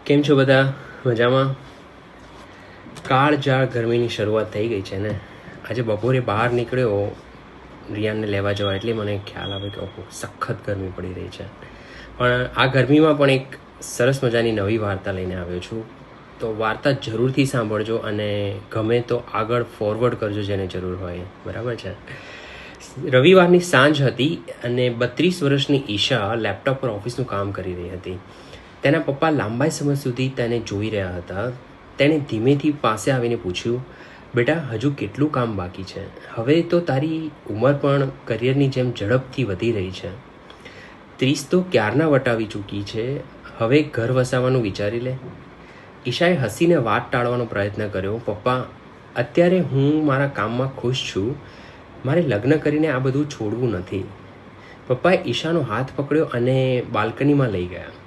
કેમ છો બધા? મજામાં? કાળઝાળ ગરમીની શરૂઆત થઈ ગઈ છે ને. આજે બપોરે બહાર નીકળ્યો રિયાનને લેવા જવા, એટલે મને ખ્યાલ આવે કે ઓહો, સખત ગરમી પડી રહી છે. પણ આ ગરમીમાં પણ એક સરસ મજાની નવી વાર્તા લઈને આવ્યો છું. તો વાર્તા જરૂરથી સાંભળજો અને ગમે તો આગળ ફોરવર્ડ કરજો જેને જરૂર હોય. બરાબર છે? રવિવારની સાંજ હતી અને 32 વર્ષની ઈશા લેપટોપ પર ઓફિસનું કામ કરી રહી હતી. તેના પપ્પા લાંબા સમય સુધી તેને જોઈ રહ્યા હતા. તેણે ધીમેથી પાસે આવીને પૂછ્યું, બેટા, હજુ કેટલું કામ બાકી છે? હવે તો તારી ઉંમર પણ કરિયરની જેમ ઝડપથી વધી રહી છે. 30 તો ક્યારના વટાવી ચૂકી છે. હવે ઘર વસાવવાનું વિચારી લે. ઈશાએ હસીને વાત ટાળવાનો પ્રયત્ન કર્યો. પપ્પા, અત્યારે હું મારા કામમાં ખુશ છું. મારે લગ્ન કરીને આ બધું છોડવું નથી. પપ્પાએ ઈશાનો હાથ પકડ્યો અને બાલ્કનીમાં લઈ ગયા.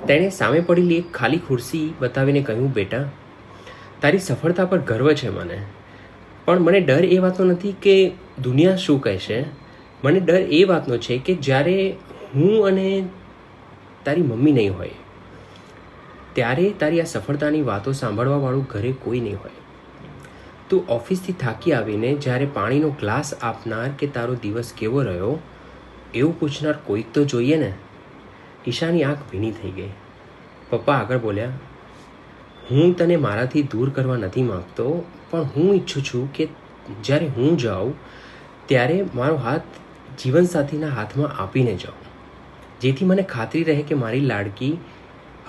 તેણે સામે પડેલી એક ખાલી ખુરશી બતાવીને કહ્યું, બેટા, તારી સફળતા પર ગર્વ છે મને, પણ મને ડર એ વાતનો નથી કે દુનિયા શું કહેશે. મને ડર એ વાતનો છે કે જ્યારે હું અને તારી મમ્મી નહીં હોય ત્યારે તારી આ સફળતાની વાતો સાંભળવાવાળું ઘરે કોઈ નહીં હોય. તું ઓફિસથી થાકી આવીને જ્યારે પાણીનો ગ્લાસ આપનાર કે તારો દિવસ કેવો રહ્યો એવું પૂછનાર કોઈક તો જોઈએ ને. ઈશાની આંખ ભીની થઈ ગઈ. પપ્પા આગળ બોલ્યા, હું તને મારાથી દૂર કરવા નથી માગતો, પણ હું ઈચ્છું છું કે જ્યારે હું જાઉં ત્યારે મારો હાથ જીવનસાથીના હાથમાં આપીને જાઉં, જેથી મને ખાતરી રહે કે મારી લાડકી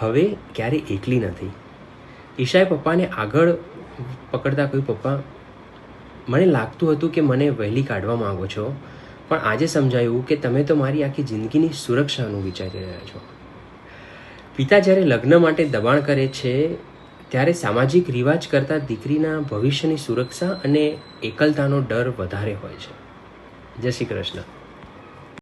હવે ક્યારેય એકલી નથી. ઈશાએ પપ્પાને આગળ પકડતા કહ્યું, પપ્પા, મને લાગતું હતું કે મને વહેલી કાઢવા માગો છો, પણ આજે સમજાયું કે તમે તો મારી આખી જિંદગીની સુરક્ષાનું વિચારી રહ્યા છો. પિતા જ્યારે લગ્ન માટે દબાણ કરે છે ત્યારે સામાજિક રિવાજ કરતાં દીકરીના ભવિષ્યની સુરક્ષા અને એકલતાનો ડર વધારે હોય છે. જય શ્રી કૃષ્ણ.